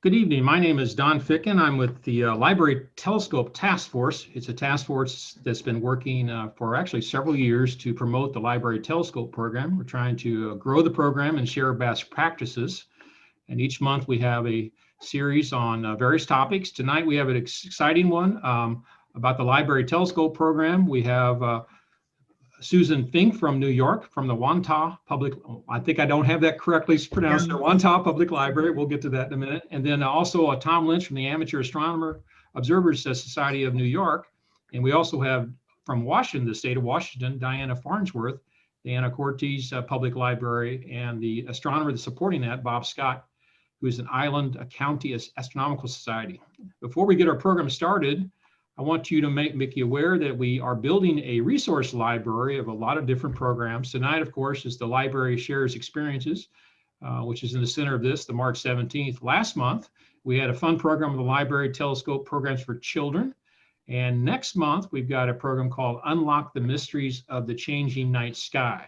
Good evening. My name is Don Ficken. I'm with the Library Telescope Task Force. It's a task force that's been working for actually several years to promote the Library Telescope program. We're trying to grow the program and share best practices. And each month we have a series on various topics. Tonight we have an exciting one about the Library Telescope program. We have Susan Finck from New York, from the Wantagh Public, I think I don't have that correctly pronounced, the Wantagh Public Library. We'll get to that in a minute. And then also Tom Lynch from the Amateur Astronomer Observers Society of New York. And we also have from Washington, the state of Washington, Diana Farnsworth, the Anacortes Public Library, and the astronomer that's supporting that, Bob Scott, who is an Island County Astronomical Society. Before we get our program started, I want you to make you aware that we are building a resource library of a lot of different programs. Tonight, of course, is the Library Shares Experiences, which is in the center of this, the March 17th. Last month, we had a fun program of the Library Telescope Programs for Children. And next month, we've got a program called Unlock the Mysteries of the Changing Night Sky.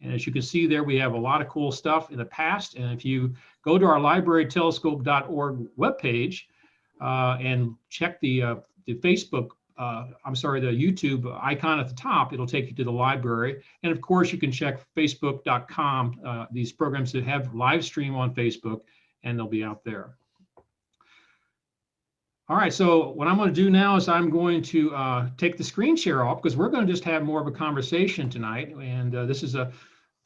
And as you can see there, we have a lot of cool stuff in the past. And if you go to our librarytelescope.org webpage and check the Facebook, the YouTube icon at the top, it'll take you to the library. And of course, you can check facebook.com, these programs that have live stream on Facebook, and they'll be out there. All right, so what I'm going to do now is I'm going to take the screen share off because we're going to just have more of a conversation tonight. And this is a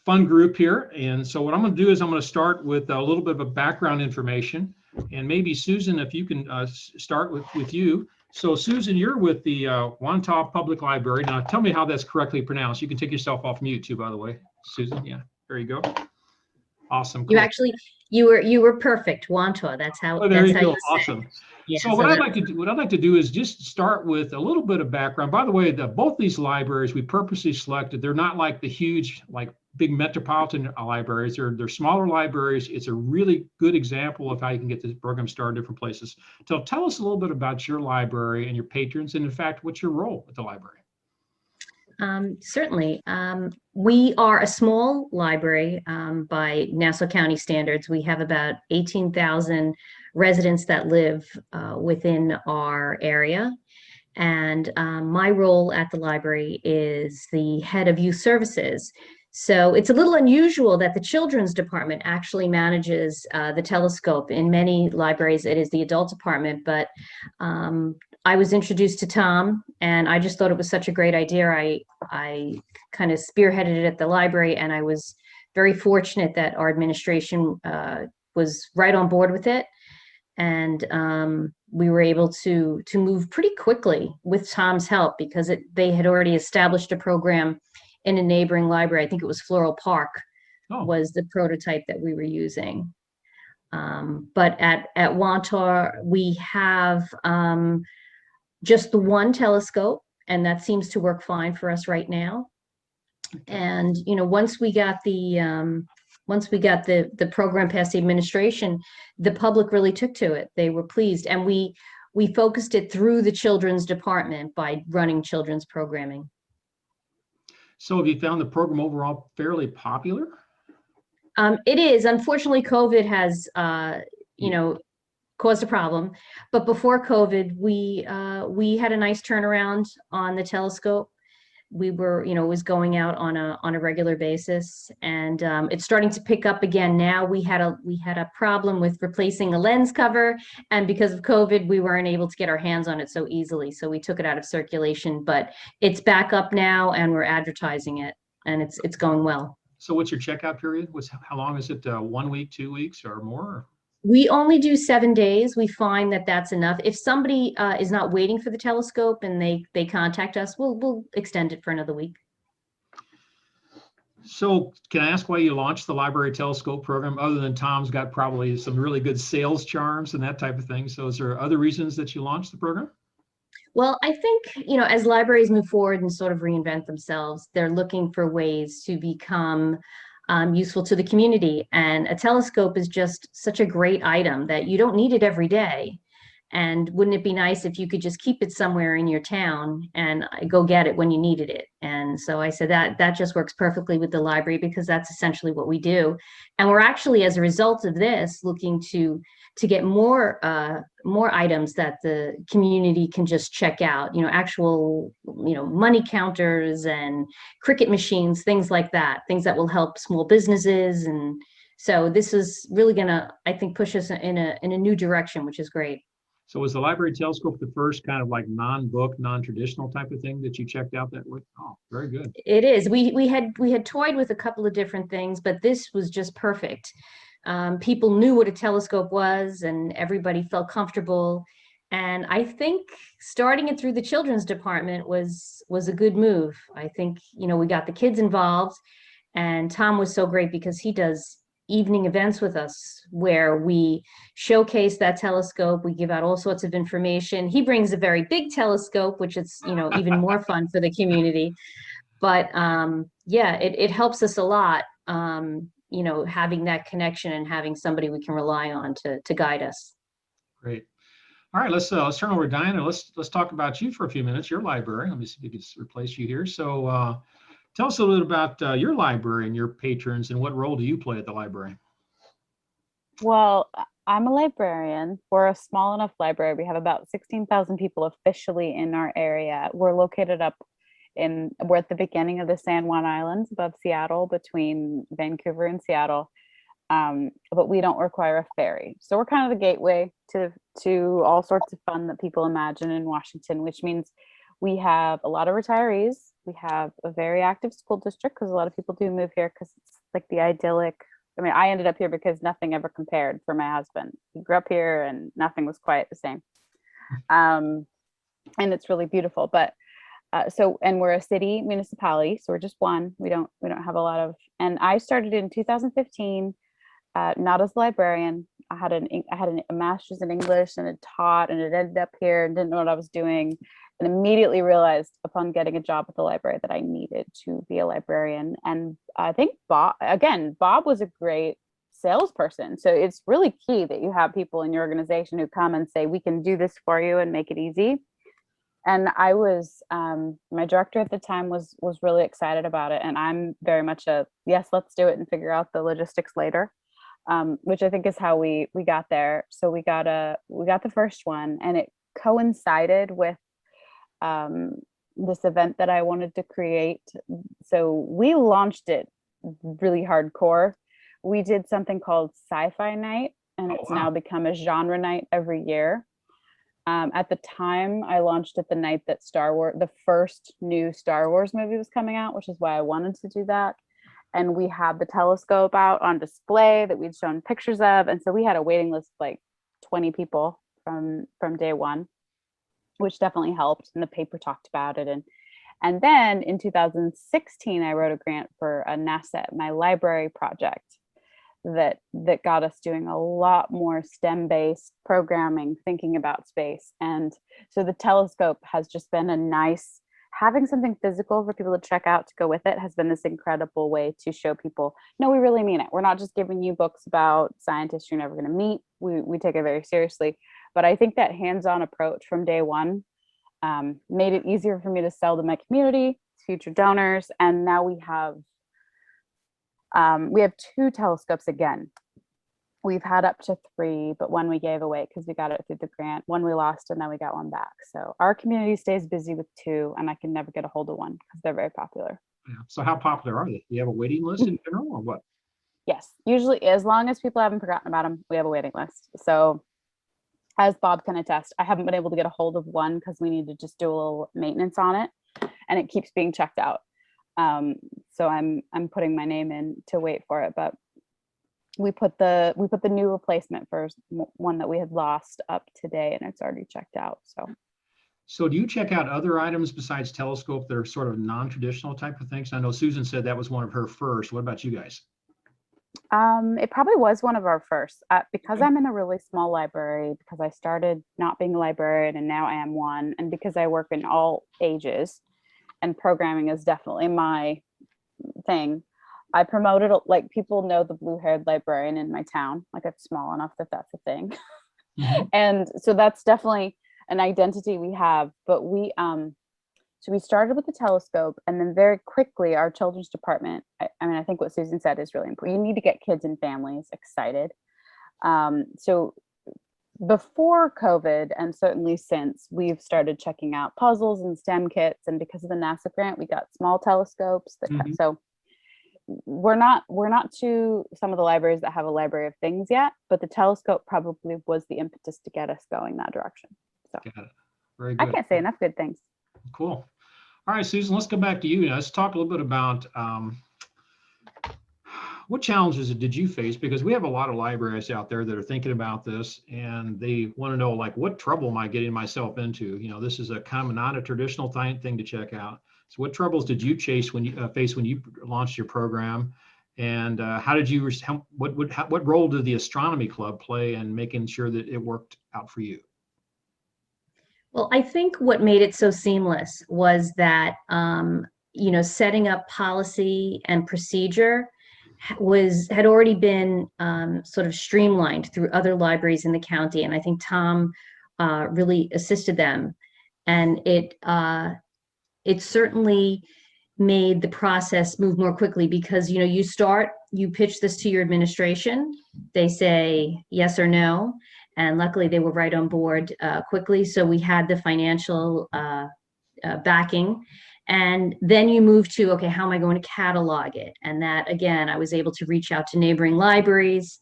fun group here. And so what I'm going to do is I'm going to start with a little bit of a background information. And maybe Susan, if you can start with you. So Susan, you're with the Wantagh Public Library. Now tell me how that's correctly pronounced. You can take yourself off mute too, by the way. Susan, yeah, there you go. Awesome. Cool. You were perfect. Wantagh. That's how. Oh, there that's you how go. you Awesome. Yeah, so what I'd like to do is just start with a little bit of background. By the way, both these libraries we purposely selected. They're not like the huge, like big metropolitan libraries. They're smaller libraries. It's a really good example of how you can get this program started in different places. So tell us a little bit about your library and your patrons, and in fact, what's your role at the library? Certainly. We are a small library by Nassau County standards. We have about 18,000 residents that live within our area. And my role at the library is the head of youth services. So it's a little unusual that the children's department actually manages the telescope. In many libraries, it is the adult department, but I was introduced to Tom, and I just thought it was such a great idea. I kind of spearheaded it at the library, and I was very fortunate that our administration was right on board with it. And we were able to move pretty quickly with Tom's help because they had already established a program in a neighboring library. I think it was Floral Park was the prototype that we were using. But at Wantagh, we have just the one telescope, and that seems to work fine for us right now. And once we got the program past the administration, the public really took to it. They were pleased, and we focused it through the children's department by running children's programming. So have you found the program overall fairly popular? It is. Unfortunately, COVID has caused a problem. But before COVID, we had a nice turnaround on the telescope. We were, it was going out on a regular basis, and it's starting to pick up again now. We had a problem with replacing a lens cover, and because of COVID, we weren't able to get our hands on it so easily. So we took it out of circulation, but it's back up now, and we're advertising it, and it's going well. So what's your checkout period? How long is it? 1 week, 2 weeks, or more? We only do 7 days. We find that that's enough. If somebody is not waiting for the telescope and they contact us, we'll extend it for another week. So can I ask why you launched the Library Telescope program, other than Tom's got probably some really good sales charms and that type of thing? So is there other reasons that you launched the program? Well, I think, as libraries move forward and sort of reinvent themselves, they're looking for ways to become useful to the community. And a telescope is just such a great item that you don't need it every day. And wouldn't it be nice if you could just keep it somewhere in your town and go get it when you needed it? And so I said that just works perfectly with the library, because that's essentially what we do. And we're actually, as a result of this, looking to get more items that the community can just check out, actual, money counters and cricket machines, things like that, things that will help small businesses. And so this is really gonna, I think, push us in a new direction, which is great. So was the library telescope the first kind of like non-book, non-traditional type of thing that you checked out that way? Oh, very good. It is. We had toyed with a couple of different things, but this was just perfect. People knew what a telescope was, and everybody felt comfortable. And I think starting it through the children's department was a good move. I think, we got the kids involved, and Tom was so great because he does evening events with us where we showcase that telescope. We give out all sorts of information. He brings a very big telescope, which is, even more fun for the community. But yeah, it helps us a lot, having that connection and having somebody we can rely on to guide us. Great. All right, let's turn over to Diana. Let's talk about you for a few minutes. Your library. Let me see if we can replace you here. So tell us a little bit about your library and your patrons, and what role do you play at the library? Well, I'm a librarian. We're a small enough library. We have about 16,000 people officially in our area. We're located we're at the beginning of the San Juan Islands above Seattle, between Vancouver and Seattle. But we don't require a ferry. So we're kind of the gateway to all sorts of fun that people imagine in Washington, which means we have a lot of retirees. We have a very active school district, because a lot of people do move here because it's like the idyllic. I mean, I ended up here because nothing ever compared for my husband. He grew up here and nothing was quite the same. And it's really beautiful. But and we're a city municipality, so we're just one. We don't have a lot of. And I started in 2015, not as a librarian. I had a master's in English and had taught, and it ended up here and didn't know what I was doing, and immediately realized upon getting a job at the library that I needed to be a librarian. And I think Bob was a great salesperson. So it's really key that you have people in your organization who come and say, we can do this for you and make it easy. And I was, my director at the time was really excited about it. And I'm very much yes, let's do it and figure out the logistics later. Which I think is how we got there. So we got the first one, and it coincided with this event that I wanted to create. So we launched it really hardcore. We did something called Sci-Fi Night, and it's now become a genre night every year. At the time, I launched it the night that the first new Star Wars movie was coming out, which is why I wanted to do that. And we had the telescope out on display that we'd shown pictures of. And so we had a waiting list of like 20 people from day one, which definitely helped. And the paper talked about it. And then in 2016, I wrote a grant for a NASA, my library project, that got us doing a lot more STEM-based programming, thinking about space. And so the telescope has just been a nice, having something physical for people to check out to go with it has been this incredible way to show people, no, we really mean it. We're not just giving you books about scientists you're never going to meet. We take it very seriously. But I think that hands-on approach from day one made it easier for me to sell to my community, future donors. And now we have 2 telescopes again. We've had up to 3, but one we gave away because we got it through the grant. One we lost, and then we got one back. So our community stays busy with 2, and I can never get a hold of one because they're very popular. Yeah. So how popular are they? Do you have a waiting list in general, or what? Yes, usually as long as people haven't forgotten about them, we have a waiting list. So as Bob can attest, I haven't been able to get a hold of one because we need to just do a little maintenance on it, and it keeps being checked out. So I'm putting my name in to wait for it, but we put the new replacement for one that we had lost up today, and it's already checked out. So do you check out other items besides telescope that are sort of non-traditional type of things? I know Susan said that was one of her first. What about you guys? It probably was one of our first, because I'm in a really small library, because I started not being a librarian and now I am one, and because I work in all ages and programming is definitely my thing. I promoted, like, people know the blue-haired librarian in my town. Like, it's small enough that that's a thing. And so that's definitely an identity we have. But so we started with the telescope, and then very quickly our children's department, I mean, I think what Susan said is really important. You need to get kids and families excited. So before COVID, and certainly since, we've started checking out puzzles and STEM kits. And because of the NASA grant, we got small telescopes. So we're not to some of the libraries that have a library of things yet, but the telescope probably was the impetus to get us going that direction. So got it. Very good. I can't say enough good things. Cool. All right, Susan, let's go back to you. Let's talk a little bit about what challenges did you face? Because we have a lot of libraries out there that are thinking about this, and they want to know, like, what trouble am I getting myself into? You know, this is a kind of not a traditional thing to check out. So what troubles did you face when you launched your program? And how did you, what role did the Astronomy Club play in making sure that it worked out for you? Well, I think what made it so seamless was that, setting up policy and procedure had already been sort of streamlined through other libraries in the county. And I think Tom really assisted them. And it certainly made the process move more quickly because, you pitch this to your administration, they say yes or no. And luckily they were right on board quickly. So we had the financial backing. And then you move to, okay, how am I going to catalog it? And that, again, I was able to reach out to neighboring libraries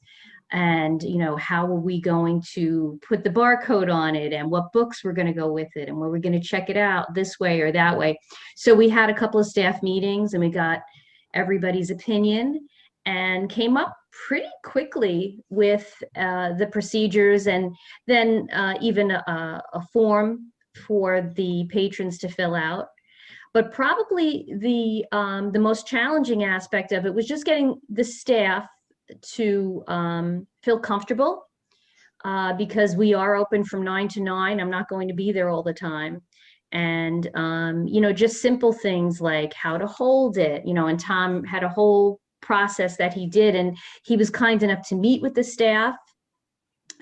and, how are we going to put the barcode on it and what books we're going to go with it and where we're going to check it out this way or that way. So we had a couple of staff meetings and we got everybody's opinion and came up pretty quickly with the procedures and then even a form for the patrons to fill out. But probably the most challenging aspect of it was just getting the staff to feel comfortable because we are open from 9 to 9. I'm not going to be there all the time. And, just simple things like how to hold it, and Tom had a whole process that he did. And he was kind enough to meet with the staff.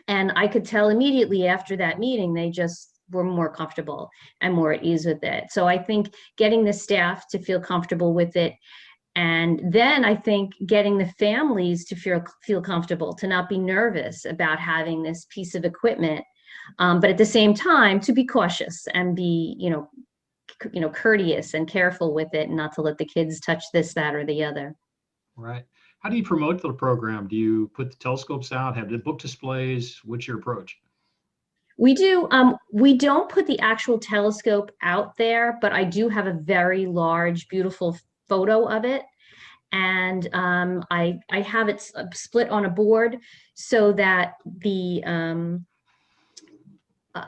And I could tell immediately after that meeting, they just were more comfortable and more at ease with it. So I think getting the staff to feel comfortable with it. And then I think getting the families to feel comfortable, to not be nervous about having this piece of equipment. But at the same time, to be cautious and be, courteous and careful with it and not to let the kids touch this, that, or the other. Right. How do you promote the program? Do you put the telescopes out, have the book displays? What's your approach? We do. We don't put the actual telescope out there, but I do have a very large, beautiful photo of it. And I have it split on a board so that the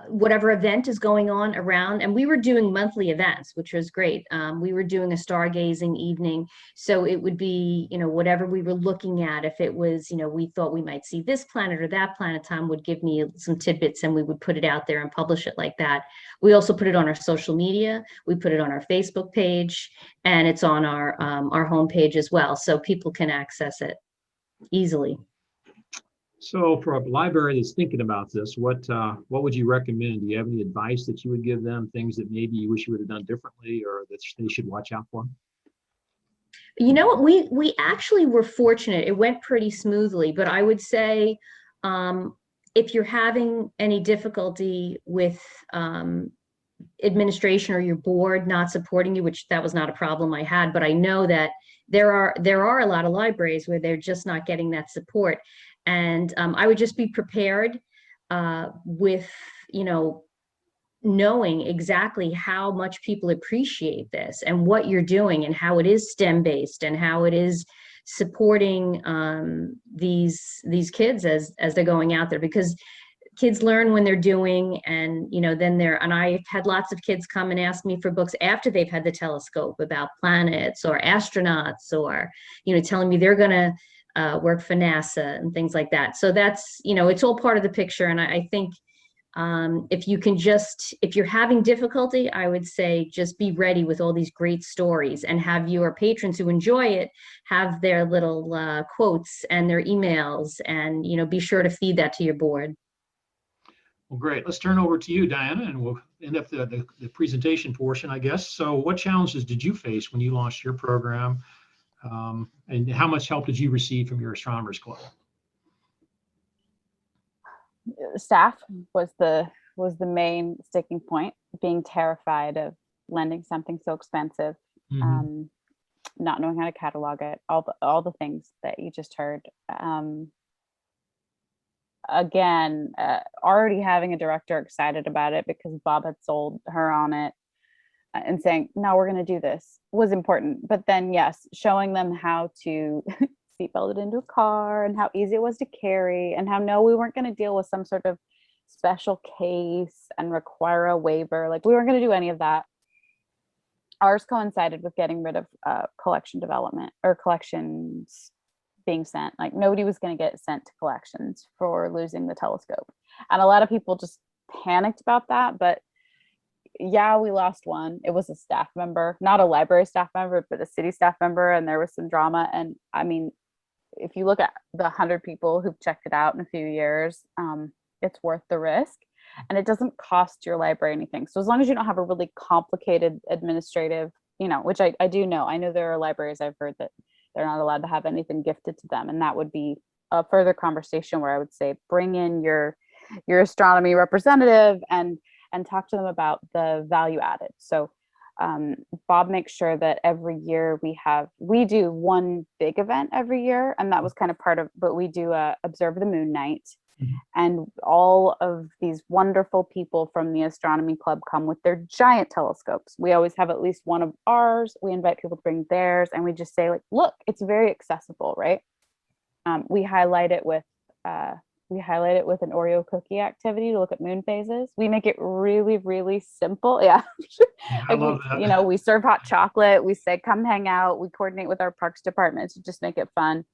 whatever event is going on around, and we were doing monthly events, which was great. We were doing a stargazing evening. So it would be, whatever we were looking at, if it was, we thought we might see this planet or that planet, Tom would give me some tidbits and we would put it out there and publish it like that. We also put it on our social media. We put it on our Facebook page and it's on our homepage as well. So people can access it easily. So for a library that's thinking about this, what would you recommend? Do you have any advice that you would give them, things that maybe you wish you would have done differently or that they should watch out for? You know what, we actually were fortunate. It went pretty smoothly, but I would say if you're having any difficulty with administration or your board not supporting you, which that was not a problem I had, but I know that there are a lot of libraries where they're just not getting that support. And I would just be prepared with, knowing exactly how much people appreciate this and what you're doing and how it is STEM based and how it is supporting these kids as they're going out there, because kids learn when they're doing, and and I've had lots of kids come and ask me for books after they've had the telescope about planets or astronauts or telling me they're gonna work for NASA and things like that. So that's, it's all part of the picture. And I think if you're having difficulty, I would say just be ready with all these great stories and have your patrons who enjoy it have their little quotes and their emails and, be sure to feed that to your board. Well, great. Let's turn over to you, Diana, and we'll end up the presentation portion, I guess. So what challenges did you face when you launched your program? And how much help did you receive from your Astronomers Club? Staff was the main sticking point, being terrified of lending something so expensive, not knowing how to catalog it, all the things that you just heard. Again, already having a director excited about it because Bob had sold her on it, and saying, no, we're going to do this, was important. But then, yes, showing them how to seatbelt it into a car and how easy it was to carry, and how no, we weren't going to deal with some sort of special case and require a waiver. Like, we weren't going to do any of that. Ours coincided with getting rid of collection development, or collections being sent. Like, nobody was going to get sent to collections for losing the telescope. And a lot of people just panicked about that. But yeah, we lost one. It was a staff member, not a library staff member, but a city staff member. And there was some drama. And I mean, if you look at the 100 people who've checked it out in a few years, it's worth the risk. And it doesn't cost your library anything. So as long as you don't have a really complicated administrative, which I do know. I know there are libraries I've heard that they're not allowed to have anything gifted to them. And that would be a further conversation where I would say, bring in your astronomy representative and talk to them about the value added. So Bob makes sure that every year we do one big event every year. And that was kind of part of, but we do Observe the Moon Night. And all of these wonderful people from the Astronomy Club come with their giant telescopes. We always have at least one of ours. We invite people to bring theirs, and we just say, like, look, it's very accessible, right? We highlight it with an Oreo cookie activity to look at moon phases. We make it really, really simple. Yeah. I love that. We serve hot chocolate. We say, come hang out. We coordinate with our parks department to just make it fun.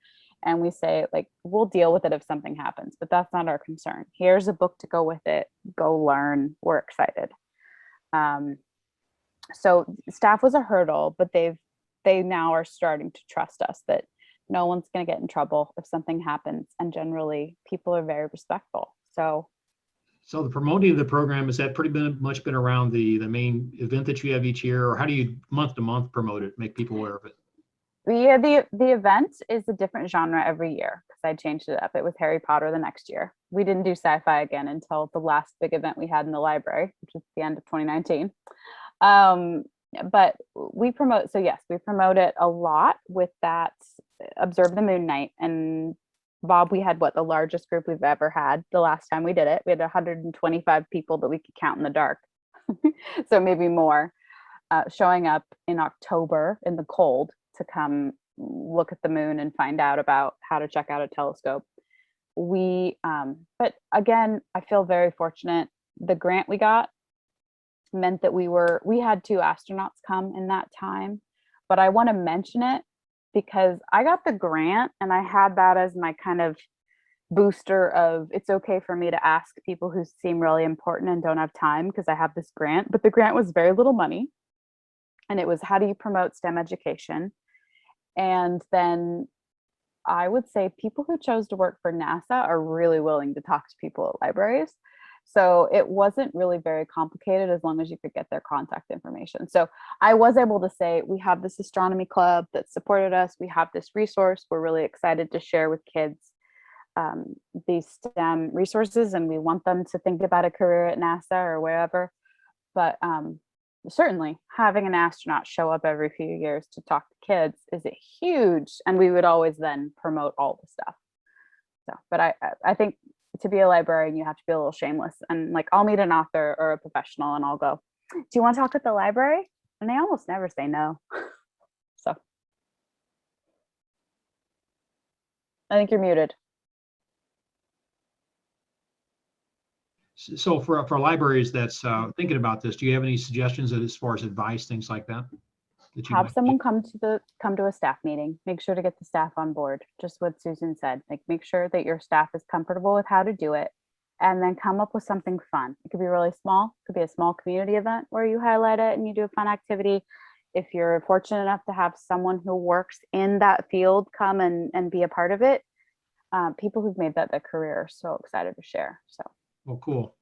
And we say, like, we'll deal with it if something happens, but that's not our concern. Here's a book to go with it. Go learn. We're excited. So staff was a hurdle, but they now are starting to trust us that no one's going to get in trouble if something happens. And generally, people are very respectful. So the promoting of the program, has that pretty much been around the main event that you have each year, or how do you month to month promote it, make people aware of it? Yeah, the event is a different genre every year because I changed it up. It was Harry Potter the next year. We didn't do sci-fi again until the last big event we had in the library, which was the end of 2019. But we promote it a lot with that Observe the Moon Night. And Bob, we had the largest group we've ever had the last time we did it. We had 125 people that we could count in the dark. So maybe more, showing up in October in the cold to come look at the moon and find out about how to check out a telescope. But again, I feel very fortunate. The grant we got meant that we had 2 astronauts come in that time, but I want to mention it because I got the grant and I had that as my kind of booster of, it's okay for me to ask people who seem really important and don't have time because I have this grant. But the grant was very little money, and it was, how do you promote STEM education? And then I would say people who chose to work for NASA are really willing to talk to people at libraries. So it wasn't really very complicated as long as you could get their contact information. So I was able to say, we have this astronomy club that supported us. We have this resource. We're really excited to share with kids these STEM resources, and we want them to think about a career at NASA or wherever. But certainly having an astronaut show up every few years to talk to kids is a huge, and we would always then promote all the stuff. So, but I think to be a librarian, you have to be a little shameless, and like, I'll meet an author or a professional and I'll go, do you want to talk at the library? And they almost never say no. So I think you're muted. So for libraries that's thinking about this, do you have any suggestions as far as advice, things like that? Have someone come to a staff meeting. Make sure to get the staff on board. Just what Susan said. Like, make sure that your staff is comfortable with how to do it, and then come up with something fun. It could be really small. It could be a small community event where you highlight it and you do a fun activity. If you're fortunate enough to have someone who works in that field come and be a part of it, people who've made that their career are so excited to share. So. Well, cool.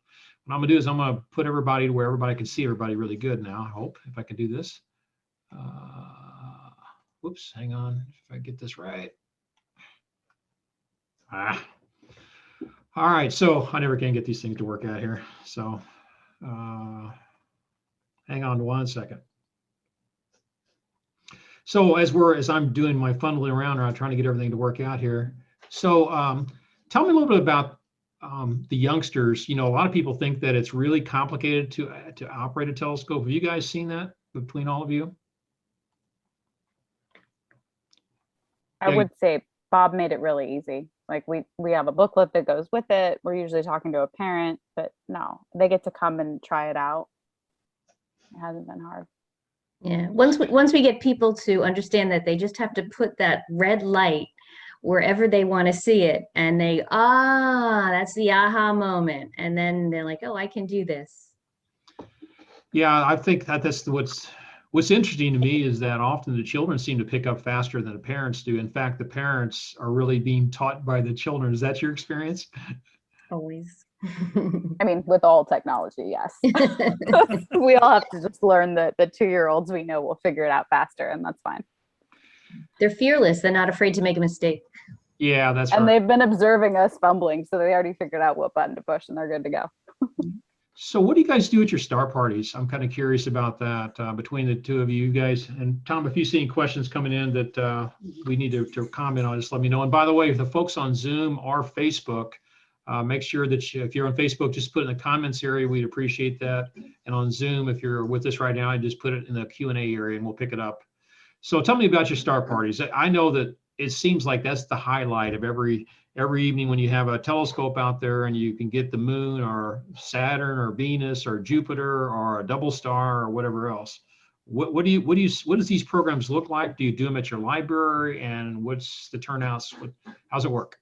what I'm gonna do is I'm gonna put everybody to where everybody can see everybody really good now, I hope, if I can do this. Whoops, hang on, if I get this right. All right, so I never can get these things to work out here. So hang on 1 second. So as I'm doing my funneling around, or I'm trying to get everything to work out here. So tell me a little bit about the youngsters. You know, a lot of people think that it's really complicated to operate a telescope. Have you guys seen that between all of you? I would say Bob made it really easy. Like we have a booklet that goes with it. We're usually talking to a parent, but no, they get to come and try it out. It hasn't been hard. Yeah, once we get people to understand that they just have to put that red light wherever they want to see it, and that's the aha moment, and then they're like, oh, I can do this. Yeah, I think that's what's interesting to me is that often the children seem to pick up faster than the parents do. In fact, the parents are really being taught by the children. Is that your experience? Always. I mean, with all technology, yes. We all have to just learn that the 2-year-olds we know will figure it out faster, and that's fine. They're fearless. They're not afraid to make a mistake. Yeah, that's and right. They've been observing us fumbling, so they already figured out what button to push, and they're good to go. So what do you guys do at your star parties? I'm kind of curious about that between the two of you guys. And Tom, if you see any questions coming in that we need to comment on, just let me know. And by the way, if the folks on Zoom or Facebook, make sure that if you're on Facebook, just put it in the comments area. We'd appreciate that. And on Zoom, if you're with us right now, I just put it in the Q&A area and we'll pick it up. So tell me about your star parties. I know that it seems like that's the highlight of every evening when you have a telescope out there and you can get the moon or Saturn or Venus or Jupiter or a double star or whatever else. What does these programs look like? Do you do them at your library, and what's the turnouts? How's it work?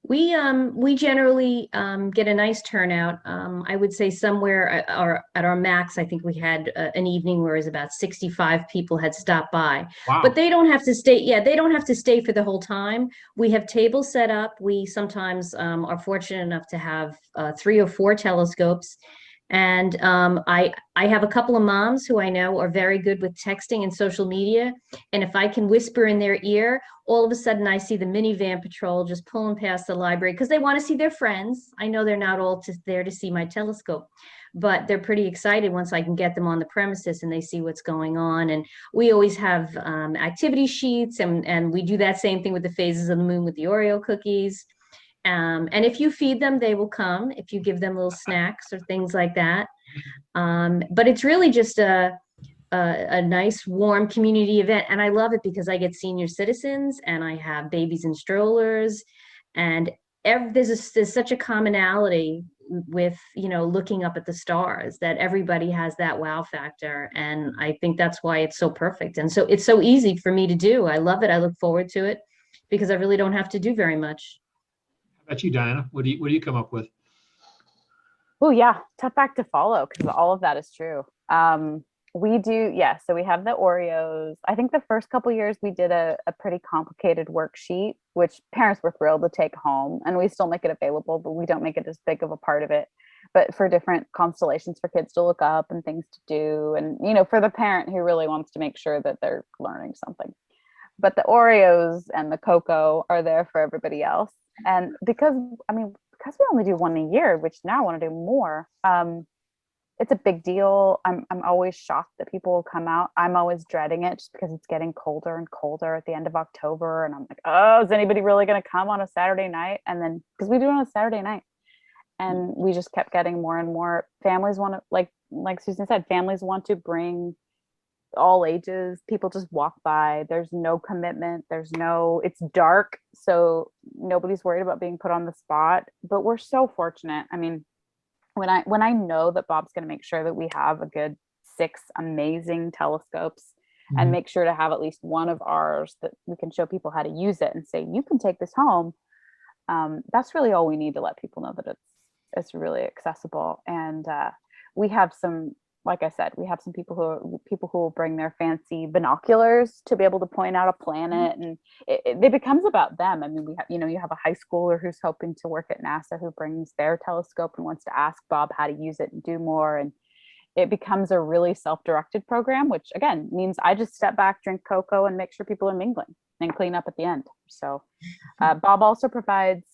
We generally get a nice turnout. I would say somewhere at our max, I think we had an evening where it was about 65 people had stopped by. Wow. But they don't have to stay. Yeah, they don't have to stay for the whole time. We have tables set up. We sometimes are fortunate enough to have 3 or 4 telescopes. And I have a couple of moms who I know are very good with texting and social media. And if I can whisper in their ear, all of a sudden I see the minivan patrol just pulling past the library because they want to see their friends. I know they're not all there to see my telescope, but they're pretty excited once I can get them on the premises and they see what's going on. And we always have activity sheets, and we do that same thing with the phases of the moon with the Oreo cookies. And if you feed them, they will come, if you give them little snacks or things like that. But it's really just a nice, warm community event. And I love it because I get senior citizens and I have babies in strollers. And there's such a commonality with, looking up at the stars, that everybody has that wow factor. And I think that's why it's so perfect. And so it's so easy for me to do. I love it. I look forward to it because I really don't have to do very much. How about you, Diana? What do you come up with? Oh yeah, tough act to follow because all of that is true. We do, yeah. So we have the Oreos. I think the first couple years we did a pretty complicated worksheet, which parents were thrilled to take home, and we still make it available, but we don't make it as big of a part of it. But for different constellations for kids to look up and things to do, and for the parent who really wants to make sure that they're learning something. But the Oreos and the cocoa are there for everybody else. And because we only do one a year, which now I want to do more, it's a big deal. I'm always shocked that people will come out. I'm always dreading it just because it's getting colder and colder at the end of October. And I'm like, oh, is anybody really going to come on a Saturday night? And then, because we do it on a Saturday night. And we just kept getting more and more. Families want to, like Susan said, families want to bring all ages. People just walk by. There's no commitment. It's dark, so nobody's worried about being put on the spot. But we're so fortunate. I mean, when I know that Bob's going to make sure that we have a good 6 amazing telescopes, mm-hmm. and make sure to have at least one of ours that we can show people how to use it and say, you can take this home. That's really all we need to let people know that it's really accessible. And we have some like I said, we have some people who will bring their fancy binoculars to be able to point out a planet, and it becomes about them. I mean, we have, you have a high schooler who's hoping to work at NASA who brings their telescope and wants to ask Bob how to use it and do more. And it becomes a really self-directed program, which again means I just step back, drink cocoa, and make sure people are mingling and clean up at the end. So Bob also provides,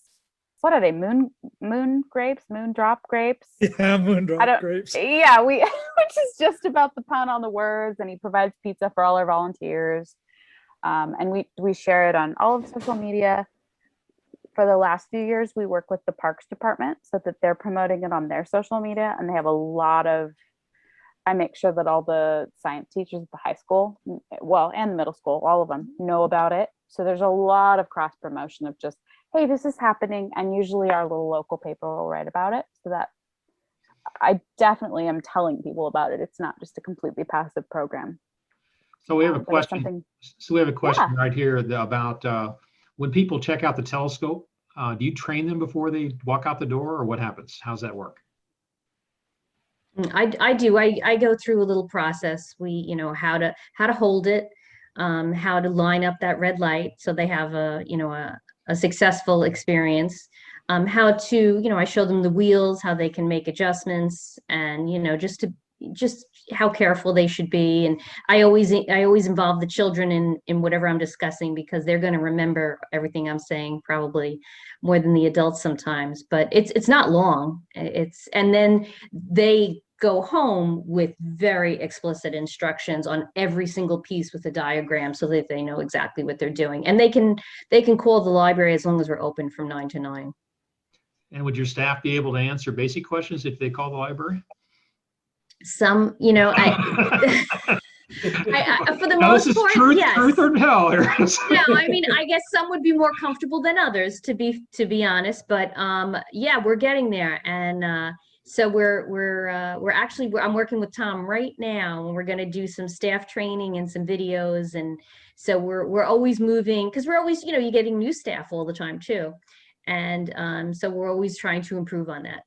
what are they? Moon grapes, moondrop grapes. Yeah, moondrop grapes. Yeah, which is just about the pun on the words. And he provides pizza for all our volunteers. And we share it on all of social media. For the last few years, we work with the Parks Department so that they're promoting it on their social media. And they have a lot of, I make sure that all the science teachers at the high school, well, and the middle school, all of them know about it. So there's a lot of cross promotion of just, hey, this is happening. And usually our little local paper will write about it, so that I definitely am telling people about it. It's not just a completely passive program. So we have a question. So we have a question right here about when people check out the telescope, do you train them before they walk out the door, or what happens? How's that work? I do. I go through a little process. We, how to hold it, how to line up that red light so they have a successful experience. How to, I show them the wheels, how they can make adjustments, and just how careful they should be. And I always involve the children in whatever I'm discussing, because they're going to remember everything I'm saying probably more than the adults sometimes. But it's not long. And then they go home with very explicit instructions on every single piece with a diagram, so that they know exactly what they're doing. And they can call the library as long as we're open from 9 to 9. And would your staff be able to answer basic questions if they call the library? Some, I for the most part, truth, yes. Truth or hell. No, I mean, I guess some would be more comfortable than others, to be honest. But yeah, we're getting there, and so I'm working with Tom right now, and we're going to do some staff training and some videos, and so we're always moving, because we're always, you're getting new staff all the time too, and so we're always trying to improve on that.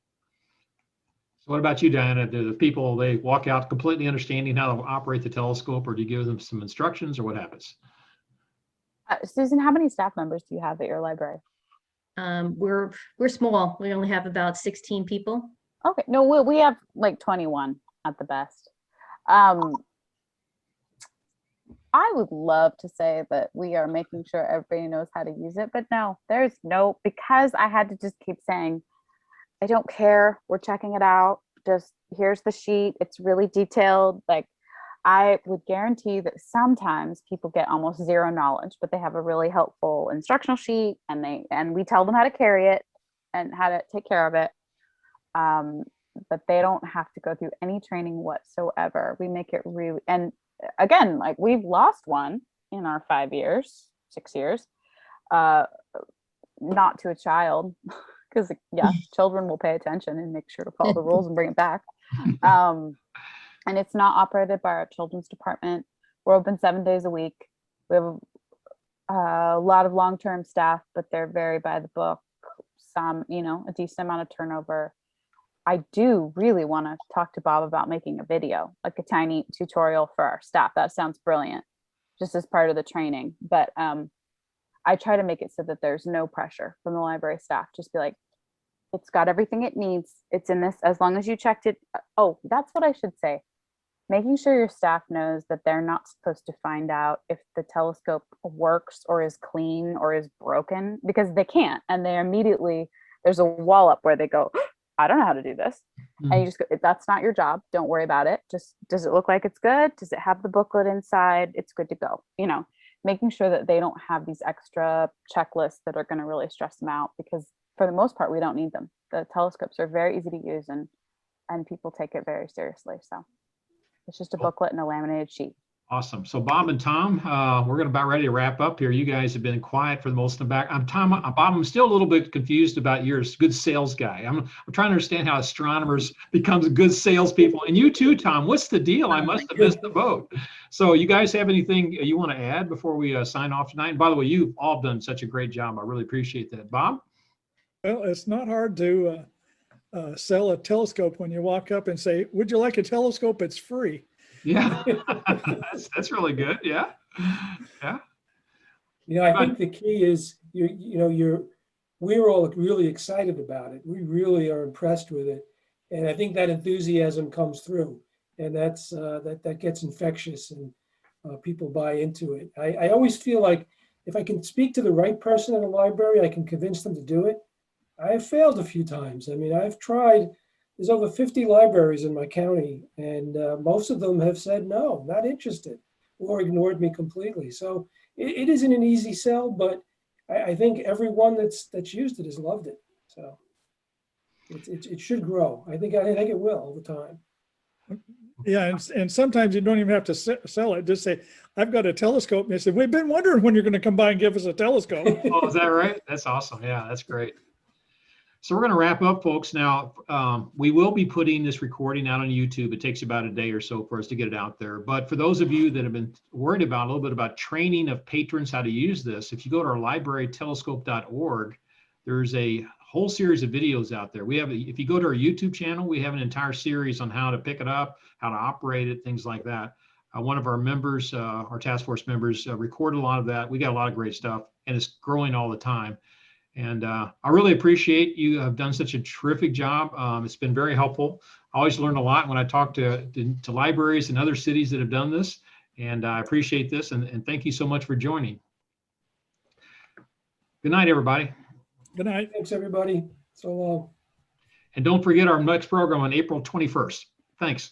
So what about you, Diana? Do the people, they walk out completely understanding how to operate the telescope, or do you give them some instructions, or what happens? Susan, how many staff members do you have at your library? We're small. We only have about 16 people. Okay, no, we have like 21 at the best. I would love to say that we are making sure everybody knows how to use it, but no, because I had to just keep saying, I don't care, we're checking it out, just here's the sheet, it's really detailed. Like, I would guarantee that sometimes people get almost zero knowledge, but they have a really helpful instructional sheet, and we tell them how to carry it and how to take care of it. But they don't have to go through any training whatsoever. We make it really, and again, like, we've lost one in our 6 years, not to a child. Because children will pay attention and make sure to follow the rules and bring it back. And it's not operated by our children's department. We're open 7 days a week. We have a lot of long-term staff, but they're very by the book. Some, a decent amount of turnover. I do really want to talk to Bob about making a video, like a tiny tutorial for our staff. That sounds brilliant, just as part of the training. But I try to make it so that there's no pressure from the library staff. Just be like, it's got everything it needs. It's in this, as long as you checked it. Oh, that's what I should say. Making sure your staff knows that they're not supposed to find out if the telescope works or is clean or is broken, because they can't. And they immediately, there's a wall up where they go, I don't know how to do this. Mm-hmm. And you just go, that's not your job. Don't worry about it. Just, does it look like it's good? Does it have the booklet inside? It's good to go. Making sure that they don't have these extra checklists that are going to really stress them out, because for the most part, we don't need them. The telescopes are very easy to use, and people take it very seriously. So it's just a booklet and a laminated sheet. Awesome. So Bob and Tom, we're going to about ready to wrap up here. You guys have been quiet for the most of the back. Bob, I'm still a little bit confused about your good sales guy. I'm trying to understand how astronomers becomes good salespeople. And you too, Tom, what's the deal? I must have missed the boat. So you guys have anything you want to add before we sign off tonight? And by the way, you've all done such a great job. I really appreciate that. Bob? Well, it's not hard to sell a telescope when you walk up and say, "Would you like a telescope? It's free." Yeah, that's really good. Yeah, yeah. I think the key is we're all really excited about it. We really are impressed with it, and I think that enthusiasm comes through, and that gets infectious, and people buy into it. I always feel like if I can speak to the right person in a library, I can convince them to do it. I have failed a few times. I mean, I've tried. There's over 50 libraries in my county, and most of them have said no, not interested, or ignored me completely. So it isn't an easy sell, but I think everyone that's used it has loved it. So it should grow. I think it will over time. Yeah, and sometimes you don't even have to sell it. Just say, "I've got a telescope." And they say, "We've been wondering when you're going to come by and give us a telescope." Oh, is that right? That's awesome. Yeah, that's great. So we're going to wrap up, folks. Now, we will be putting this recording out on YouTube. It takes about a day or so for us to get it out there. But for those of you that have been worried about a little bit about training of patrons how to use this, if you go to our librarytelescope.org, there's a whole series of videos out there. If you go to our YouTube channel, we have an entire series on how to pick it up, how to operate it, things like that. One of our members, our task force members, recorded a lot of that. We got a lot of great stuff, and it's growing all the time. And I really appreciate you have done such a terrific job. It's been very helpful. I always learn a lot when I talk to libraries and other cities that have done this. And I appreciate this. And thank you so much for joining. Good night, everybody. Good night. Thanks, everybody. So long. And don't forget our next program on April 21st. Thanks.